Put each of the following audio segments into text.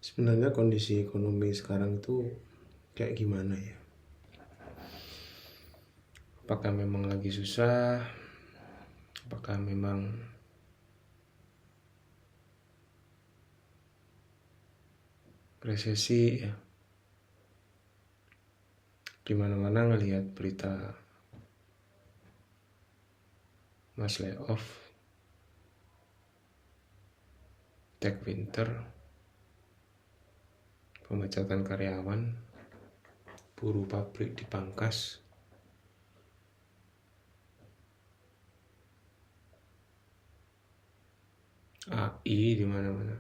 Sebenarnya kondisi ekonomi sekarang itu kayak gimana ya? Apakah memang lagi susah? Apakah memang resesi ya? Di mana-mana ngelihat berita mass layoff, tech winter, pemecatan karyawan, buruh pabrik dipangkas. AI di mana-mana.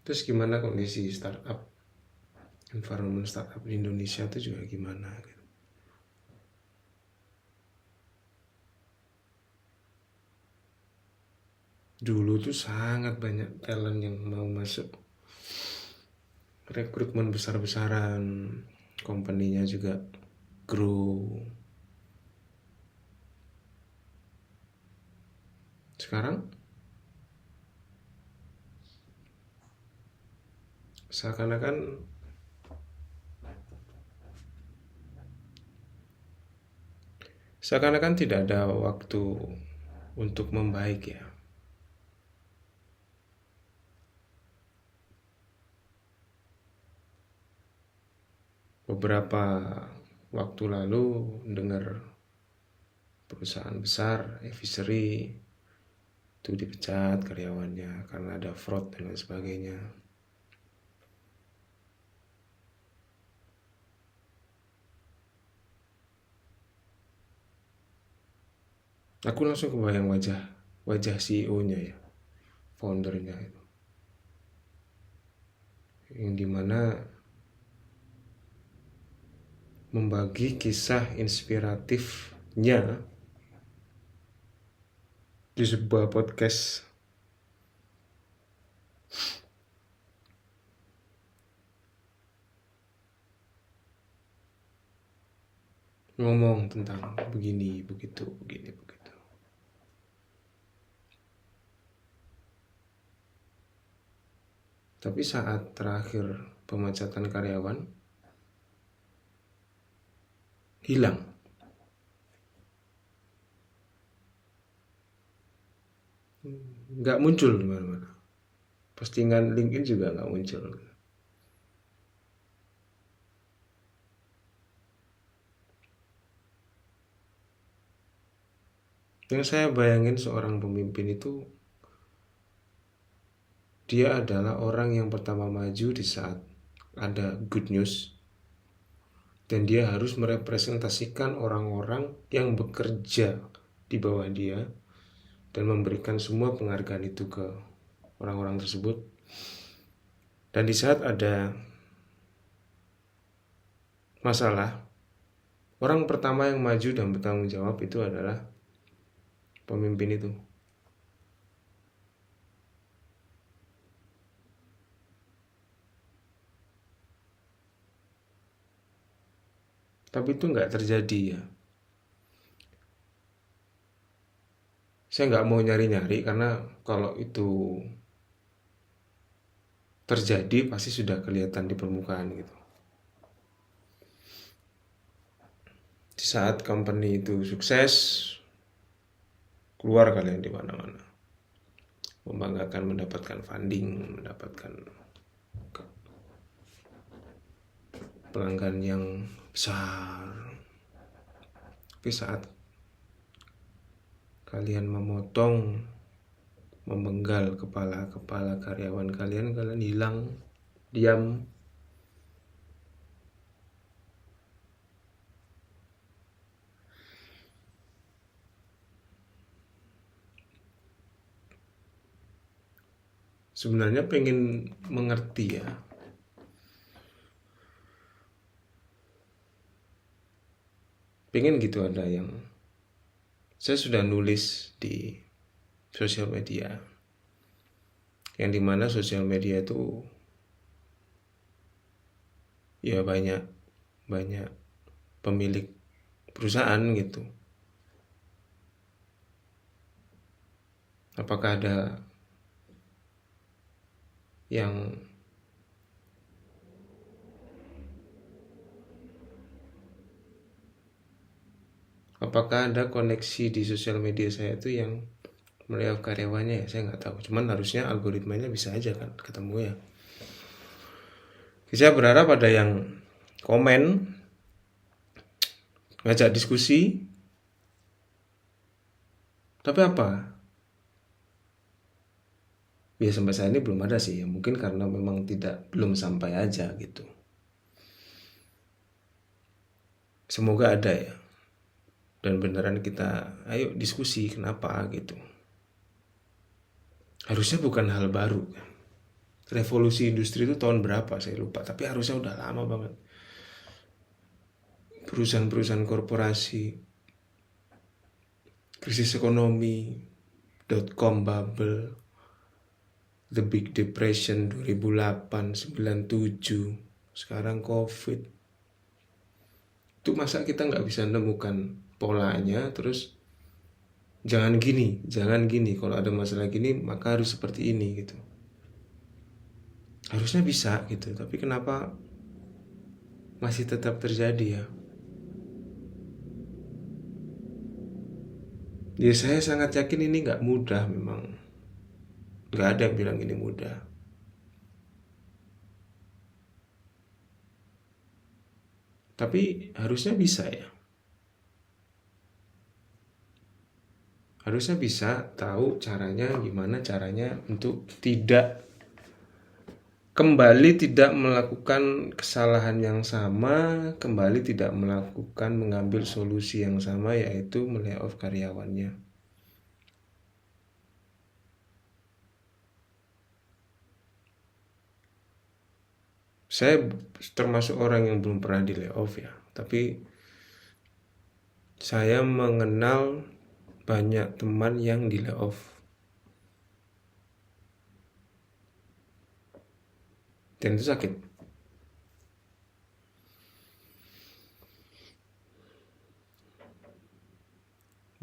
Terus gimana kondisi startup, environment startup di Indonesia itu juga gimana gitu. Dulu tuh sangat banyak talent yang mau masuk, rekrutmen besar-besaran, company-nya juga grow. Sekarang seakan-akan tidak ada waktu untuk membaik ya. Beberapa waktu lalu dengar perusahaan besar advisory itu dipecat karyawannya karena ada fraud dan lain sebagainya. Aku langsung kebayang wajah CEO-nya ya, foundernya itu, yang dimana membagi kisah inspiratifnya di sebuah podcast. Ngomong tentang begini, begitu, begini, begitu. Tapi saat terakhir pemecatan karyawan, hilang. Nggak muncul di mana-mana. Postingan LinkedIn juga nggak muncul. Yang saya bayangin seorang pemimpin itu, dia adalah orang yang pertama maju di saat ada good news, dan dia harus merepresentasikan orang-orang yang bekerja di bawah dia dan memberikan semua penghargaan itu ke orang-orang tersebut. Dan di saat ada masalah, orang pertama yang maju dan bertanggung jawab itu adalah pemimpin itu. Tapi itu nggak terjadi ya. Saya nggak mau nyari-nyari karena kalau itu terjadi pasti sudah kelihatan di permukaan gitu. Di saat company itu sukses, keluar kalian di mana-mana, membanggakan mendapatkan funding, mendapatkan pelanggan yang besar. Tapi saat kalian memotong, memenggal kepala karyawan kalian hilang, diam. Sebenarnya pengen mengerti ya, pengen gitu ada yang, saya sudah nulis di sosial media, yang dimana sosial media itu ya banyak pemilik perusahaan gitu. Apakah ada yang apakah ada koneksi di sosial media saya itu yang melayoff karyawannya ya, saya nggak tahu. Cuman harusnya algoritmanya bisa aja kan ketemu ya. Saya berharap ada yang komen, ngajak diskusi. Tapi apa? Ya sampai saat ini belum ada sih. Ya, mungkin karena memang belum sampai aja gitu. Semoga ada ya. Dan beneran kita ayo diskusi kenapa gitu. Harusnya bukan hal baru kan. Revolusi industri itu tahun berapa saya lupa, tapi harusnya udah lama banget. Perusahaan-perusahaan korporasi, krisis ekonomi, .com bubble, The Big Depression 2008, 97, sekarang COVID. Itu masa kita nggak bisa menemukan polanya, terus jangan gini, kalau ada masalah gini maka harus seperti ini gitu. Harusnya bisa gitu, tapi kenapa masih tetap terjadi ya? Ya saya sangat yakin ini nggak mudah memang. Nggak ada yang bilang ini mudah. Tapi harusnya bisa ya. Harusnya bisa tahu caranya, gimana caranya untuk tidak melakukan kesalahan yang sama, kembali tidak mengambil solusi yang sama, yaitu melayoff karyawannya. Saya termasuk orang yang belum pernah di layoff ya, tapi saya mengenal banyak teman yang di layoff. Dan itu sakit.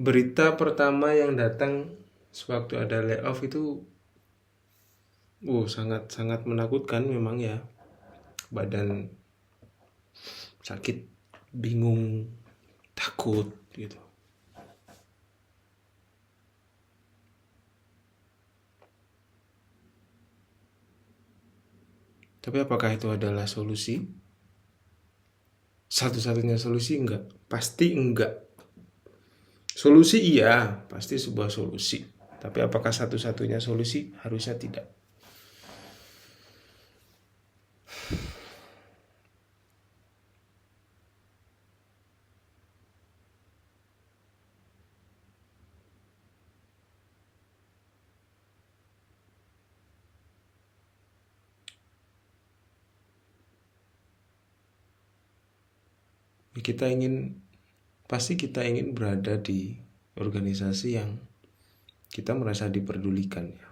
Berita pertama yang datang sewaktu ada layoff itu sangat menakutkan memang ya. Badan sakit, bingung, takut gitu. Tapi apakah itu adalah solusi? Satu-satunya solusi enggak, pasti enggak. Solusi iya, pasti sebuah solusi. Tapi apakah satu-satunya solusi? Harusnya tidak. Pasti kita ingin berada di organisasi yang kita merasa diperdulikan ya.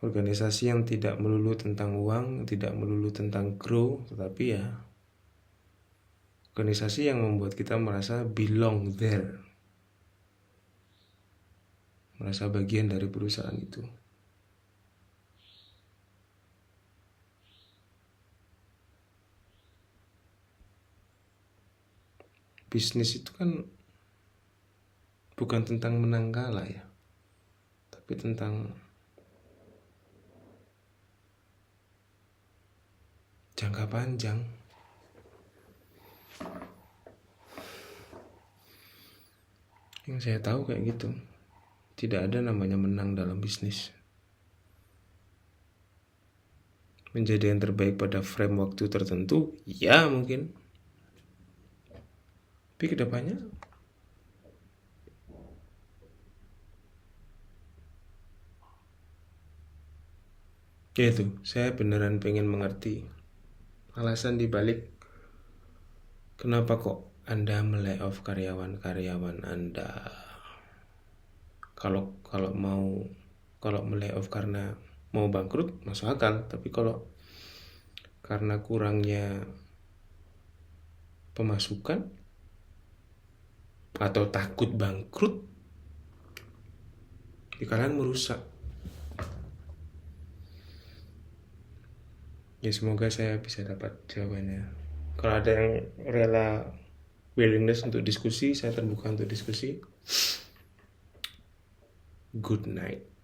Organisasi yang tidak melulu tentang uang, tidak melulu tentang grow, tetapi ya organisasi yang membuat kita merasa belong there, merasa bagian dari perusahaan itu. Bisnis itu kan bukan tentang menang kalah ya, tapi tentang jangka panjang. Yang saya tahu kayak gitu, tidak ada namanya menang dalam bisnis. Menjadi yang terbaik pada frame waktu tertentu, ya mungkin. Tapi kedepannya ya itu, saya beneran pengen mengerti alasan dibalik kenapa kok Anda melayoff karyawan-karyawan Anda. Kalau melayoff karena mau bangkrut masuk akal, tapi kalau karena kurangnya pemasukan atau takut bangkrut, kalian merusak. Ya semoga saya bisa dapat jawabannya. Kalau ada yang rela willingness untuk diskusi, saya terbuka untuk diskusi. Good night.